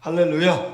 할렐루야.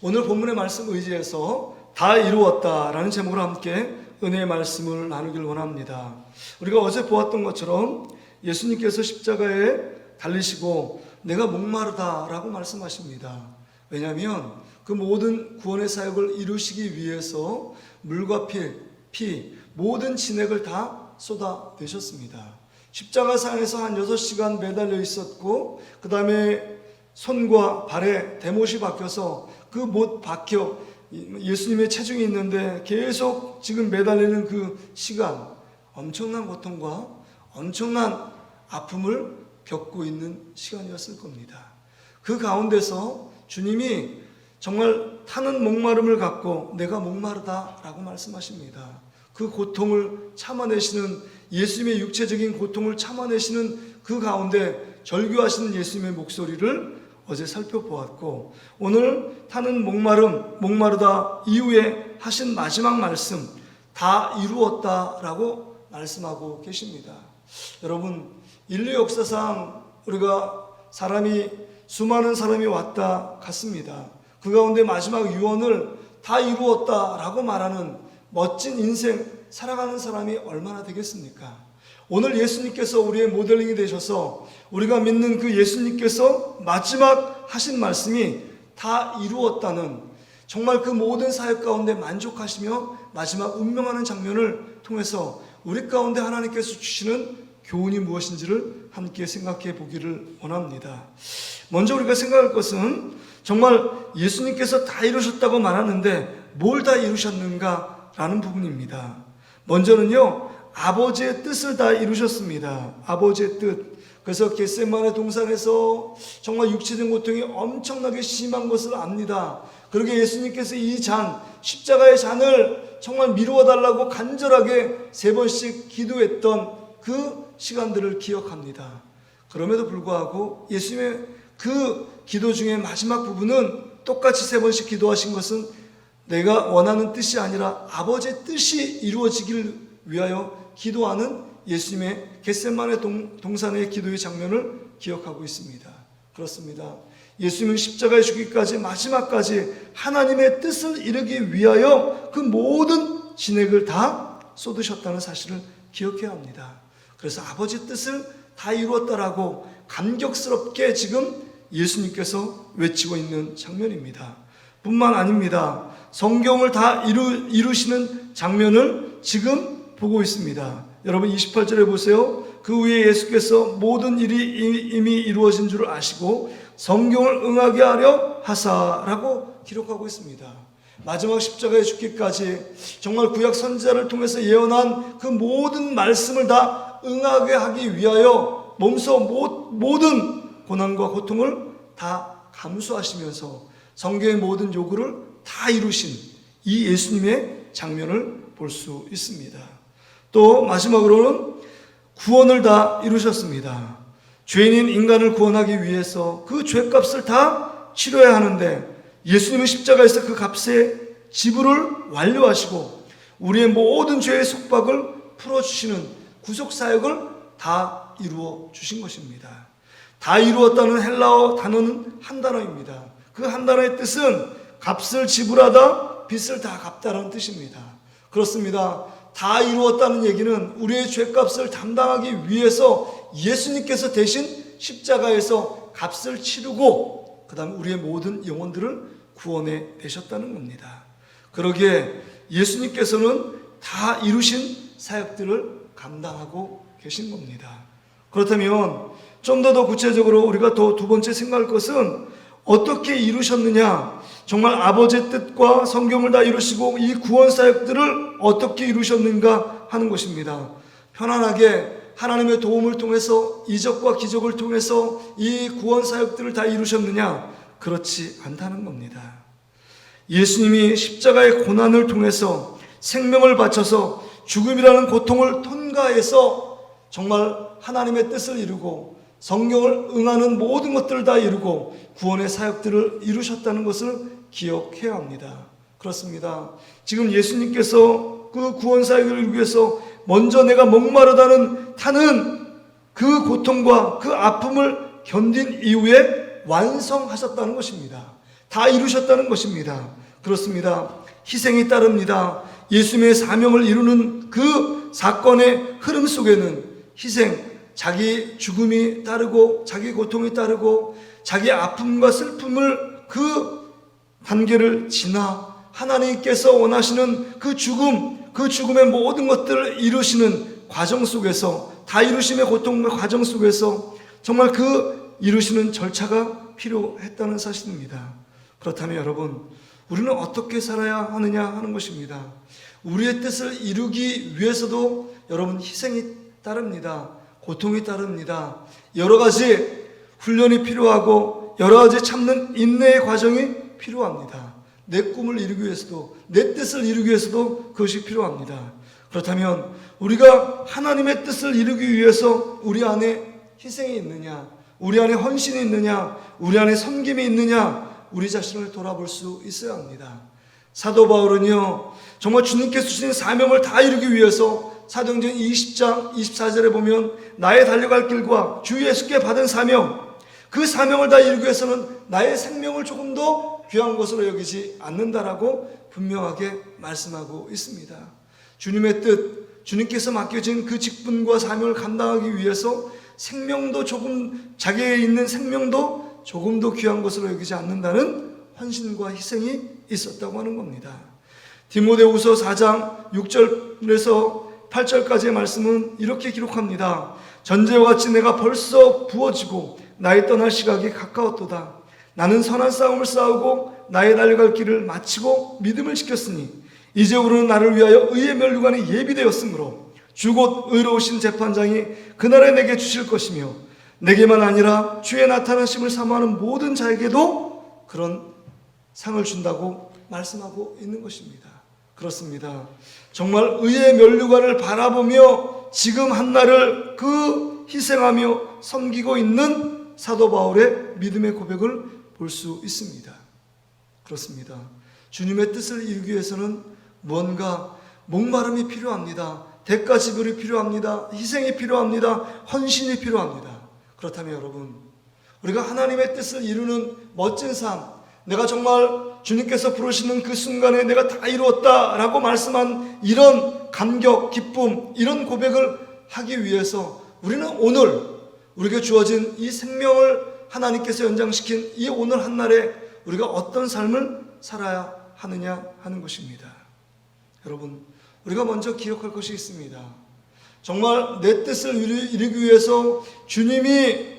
오늘 본문의 말씀 의지해서 다 이루었다라는 제목으로 함께 은혜의 말씀을 나누길 원합니다. 우리가 어제 보았던 것처럼 예수님께서 십자가에 달리시고 내가 목마르다라고 말씀하십니다. 왜냐하면 그 모든 구원의 사역을 이루시기 위해서 물과 피, 모든 진액을 다 쏟아내셨습니다. 십자가상에서 한 6시간 매달려 있었고 그 다음에 손과 발에 대못이 박혀서 그 못 박혀 예수님의 체중이 있는데 계속 지금 매달리는 그 시간, 엄청난 고통과 엄청난 아픔을 겪고 있는 시간이었을 겁니다. 그 가운데서 주님이 정말 타는 목마름을 갖고 내가 목마르다라고 말씀하십니다. 그 고통을 참아내시는, 예수님의 육체적인 고통을 참아내시는 그 가운데 절규하시는 예수님의 목소리를 어제 살펴보았고, 오늘 타는 목마르다 이후에 하신 마지막 말씀, 다 이루었다라고 말씀하고 계십니다. 여러분, 인류 역사상 우리가 수많은 사람이 왔다 갔습니다. 그 가운데 마지막 유언을 다 이루었다라고 말하는 멋진 인생 살아가는 사람이 얼마나 되겠습니까? 오늘 예수님께서 우리의 모델링이 되셔서 우리가 믿는 그 예수님께서 마지막 하신 말씀이 다 이루었다는, 정말 그 모든 사역 가운데 만족하시며 마지막 운명하는 장면을 통해서 우리 가운데 하나님께서 주시는 교훈이 무엇인지를 함께 생각해 보기를 원합니다. 먼저 우리가 생각할 것은 정말 예수님께서 다 이루셨다고 말하는데 뭘 다 이루셨는가 라는 부분입니다. 먼저는요, 아버지의 뜻을 다 이루셨습니다. 아버지의 뜻. 그래서 겟세마네 동산에서 정말 육체적인 고통이 엄청나게 심한 것을 압니다. 그러게 예수님께서 이 잔, 십자가의 잔을 정말 미루어 달라고 간절하게 3번씩 기도했던 그 시간들을 기억합니다. 그럼에도 불구하고 예수님의 그 기도 중에 마지막 부분은 똑같이 3번씩 기도하신 것은 내가 원하는 뜻이 아니라 아버지의 뜻이 이루어지기를 위하여 기도하는 예수님의 겟세마네 동산의 기도의 장면을 기억하고 있습니다. 그렇습니다. 예수님은 십자가에 죽기까지 마지막까지 하나님의 뜻을 이루기 위하여 그 모든 진액을 다 쏟으셨다는 사실을 기억해야 합니다. 그래서 아버지 뜻을 다 이루었다라고 감격스럽게 지금 예수님께서 외치고 있는 장면입니다. 뿐만 아닙니다. 성경을 다 이루시는 장면을 지금 보고 있습니다. 여러분 28절에 보세요. 그 후에 예수께서 모든 일이 이미 이루어진 줄 아시고 성경을 응하게 하려 하사라고 기록하고 있습니다. 마지막 십자가에 죽기까지 정말 구약 선지자를 통해서 예언한 그 모든 말씀을 다 응하게 하기 위하여 몸소 모든 고난과 고통을 다 감수하시면서 성경의 모든 요구를 다 이루신 이 예수님의 장면을 볼 수 있습니다. 또 마지막으로는 구원을 다 이루셨습니다. 죄인인 인간을 구원하기 위해서 그 죄값을 다 치러야 하는데 예수님은 십자가에서 그 값의 지불을 완료하시고 우리의 모든 죄의 속박을 풀어주시는 구속사역을 다 이루어 주신 것입니다. 다 이루었다는 헬라어 단어는 한 단어입니다. 그 한 단어의 뜻은 값을 지불하다, 빚을 다 갚다라는 뜻입니다. 그렇습니다. 다 이루었다는 얘기는 우리의 죄값을 담당하기 위해서 예수님께서 대신 십자가에서 값을 치르고 그 다음에 우리의 모든 영혼들을 구원해 내셨다는 겁니다. 그러기에 예수님께서는 다 이루신 사역들을 감당하고 계신 겁니다. 그렇다면 좀 더 구체적으로 우리가 더 두 번째 생각할 것은 어떻게 이루셨느냐, 정말 아버지의 뜻과 성경을 다 이루시고 이 구원 사역들을 어떻게 이루셨는가 하는 것입니다. 편안하게 하나님의 도움을 통해서 이적과 기적을 통해서 이 구원 사역들을 다 이루셨느냐? 그렇지 않다는 겁니다. 예수님이 십자가의 고난을 통해서 생명을 바쳐서 죽음이라는 고통을 통과해서 정말 하나님의 뜻을 이루고 성경을 응하는 모든 것들을 다 이루고 구원의 사역들을 이루셨다는 것을 기억해야 합니다. 그렇습니다. 지금 예수님께서 그 구원 사역을 이루기 위해서 먼저 내가 목마르다는 타는 그 고통과 그 아픔을 견딘 이후에 완성하셨다는 것입니다. 다 이루셨다는 것입니다. 그렇습니다. 희생이 따릅니다. 예수님의 사명을 이루는 그 사건의 흐름 속에는 희생, 자기 죽음이 따르고 자기 고통이 따르고 자기 아픔과 슬픔을 그 단계를 지나 하나님께서 원하시는 그 죽음의 모든 것들을 이루시는 과정 속에서, 다 이루심의 고통과 과정 속에서 정말 그 이루시는 절차가 필요했다는 사실입니다. 그렇다면 여러분, 우리는 어떻게 살아야 하느냐 하는 것입니다. 우리의 뜻을 이루기 위해서도 여러분 희생이 따릅니다. 고통이 따릅니다. 여러 가지 훈련이 필요하고 여러 가지 참는 인내의 과정이 필요합니다. 내 꿈을 이루기 위해서도, 내 뜻을 이루기 위해서도 그것이 필요합니다. 그렇다면 우리가 하나님의 뜻을 이루기 위해서 우리 안에 희생이 있느냐, 우리 안에 헌신이 있느냐, 우리 안에 섬김이 있느냐, 우리 자신을 돌아볼 수 있어야 합니다. 사도 바울은요, 정말 주님께서 주신 사명을 다 이루기 위해서 사도행전 20장 24절에 보면 나의 달려갈 길과 주 예수께 받은 사명, 그 사명을 다 이루기 위해서는 나의 생명을 조금 더 귀한 것으로 여기지 않는다라고 분명하게 말씀하고 있습니다. 주님의 뜻, 주님께서 맡겨진 그 직분과 사명을 감당하기 위해서 생명도 조금, 자기에 있는 생명도 조금 더 귀한 것으로 여기지 않는다는 헌신과 희생이 있었다고 하는 겁니다. 디모데후서 4장 6절에서 8절까지의 말씀은 이렇게 기록합니다. 전제와 같이 내가 벌써 부어지고 나의 떠날 시각이 가까웠도다. 나는 선한 싸움을 싸우고 나의 달려갈 길을 마치고 믿음을 지켰으니 이제부로는 나를 위하여 의의 면류관이 예비되었으므로 주 곧 의로우신 재판장이 그날에 내게 주실 것이며 내게만 아니라 주의 나타나심을 사모하는 모든 자에게도 그런 상을 준다고 말씀하고 있는 것입니다. 그렇습니다. 정말 의의 면류관을 바라보며 지금 한날을 그 희생하며 섬기고 있는 사도 바울의 믿음의 고백을 볼 수 있습니다. 그렇습니다. 주님의 뜻을 이루기 위해서는 무언가 목마름이 필요합니다. 대가 지불이 필요합니다. 희생이 필요합니다. 헌신이 필요합니다. 그렇다면 여러분, 우리가 하나님의 뜻을 이루는 멋진 삶, 내가 정말 주님께서 부르시는 그 순간에 내가 다 이루었다라고 말씀한 이런 감격, 기쁨, 이런 고백을 하기 위해서 우리는 오늘 우리에게 주어진 이 생명을 하나님께서 연장시킨 이 오늘 한날에 우리가 어떤 삶을 살아야 하느냐 하는 것입니다. 여러분, 우리가 먼저 기억할 것이 있습니다. 정말 내 뜻을 이루기 위해서 주님이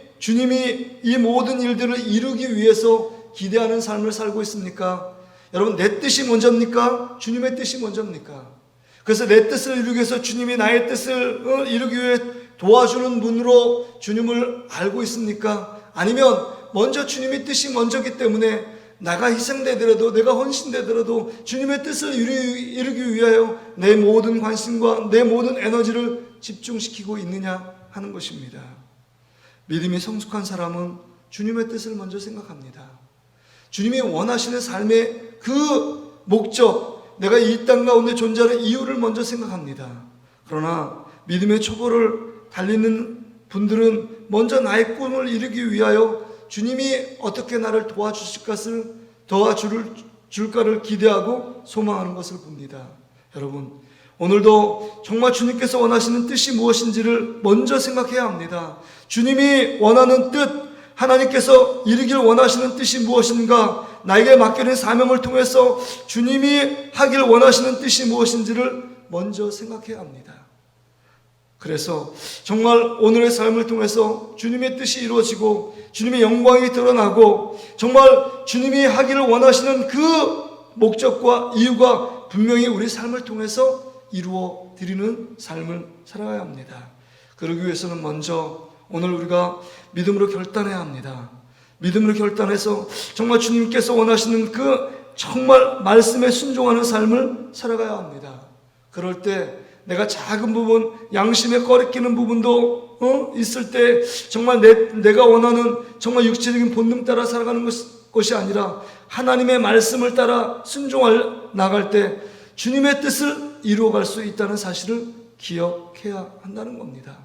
이 모든 일들을 이루기 위해서 기대하는 삶을 살고 있습니까? 여러분, 내 뜻이 먼저입니까? 주님의 뜻이 먼저입니까? 그래서 내 뜻을 이루기 위해서 주님이 나의 뜻을 이루기 위해 도와주는 분으로 주님을 알고 있습니까? 아니면 먼저 주님의 뜻이 먼저기 때문에 내가 희생되더라도, 내가 헌신되더라도 주님의 뜻을 이루기 위하여 내 모든 관심과 내 모든 에너지를 집중시키고 있느냐 하는 것입니다. 믿음이 성숙한 사람은 주님의 뜻을 먼저 생각합니다. 주님이 원하시는 삶의 그 목적, 내가 이 땅 가운데 존재하는 이유를 먼저 생각합니다. 그러나 믿음의 초보를 달리는 분들은 먼저 나의 꿈을 이루기 위하여 주님이 어떻게 나를 도와줄까를 기대하고 소망하는 것을 봅니다. 여러분, 오늘도 정말 주님께서 원하시는 뜻이 무엇인지를 먼저 생각해야 합니다. 주님이 원하는 뜻, 하나님께서 이루길 원하시는 뜻이 무엇인가, 나에게 맡겨진 사명을 통해서 주님이 하길 원하시는 뜻이 무엇인지를 먼저 생각해야 합니다. 그래서 정말 오늘의 삶을 통해서 주님의 뜻이 이루어지고 주님의 영광이 드러나고 정말 주님이 하기를 원하시는 그 목적과 이유가 분명히 우리 삶을 통해서 이루어 드리는 삶을 살아가야 합니다. 그러기 위해서는 먼저 오늘 우리가 믿음으로 결단해야 합니다. 믿음으로 결단해서 정말 주님께서 원하시는 그 정말 말씀에 순종하는 삶을 살아가야 합니다. 그럴 때 내가 작은 부분, 양심에 꺼리끼는 부분도 있을 때 정말 내가 원하는 정말 육체적인 본능 따라 살아가는 것이 아니라 하나님의 말씀을 따라 순종할 나갈 때 주님의 뜻을 이루어갈 수 있다는 사실을 기억해야 한다는 겁니다.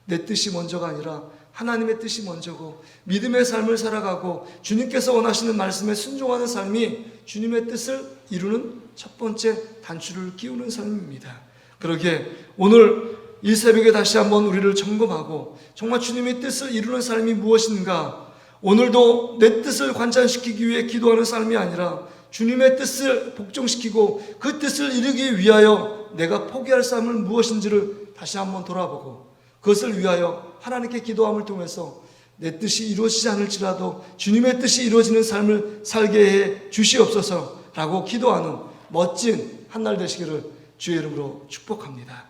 내 뜻이 먼저가 아니라 하나님의 뜻이 먼저고 믿음의 삶을 살아가고 주님께서 원하시는 말씀에 순종하는 삶이 주님의 뜻을 이루는 첫 번째 단추를 끼우는 삶입니다. 그러기에 오늘 이 새벽에 다시 한번 우리를 점검하고 정말 주님의 뜻을 이루는 삶이 무엇인가, 오늘도 내 뜻을 관장시키기 위해 기도하는 삶이 아니라 주님의 뜻을 복종시키고 그 뜻을 이루기 위하여 내가 포기할 삶은 무엇인지를 다시 한번 돌아보고 그것을 위하여 하나님께 기도함을 통해서 내 뜻이 이루어지지 않을지라도 주님의 뜻이 이루어지는 삶을 살게 해 주시옵소서라고 기도하는 멋진 한 날 되시기를 주의 이름으로 축복합니다.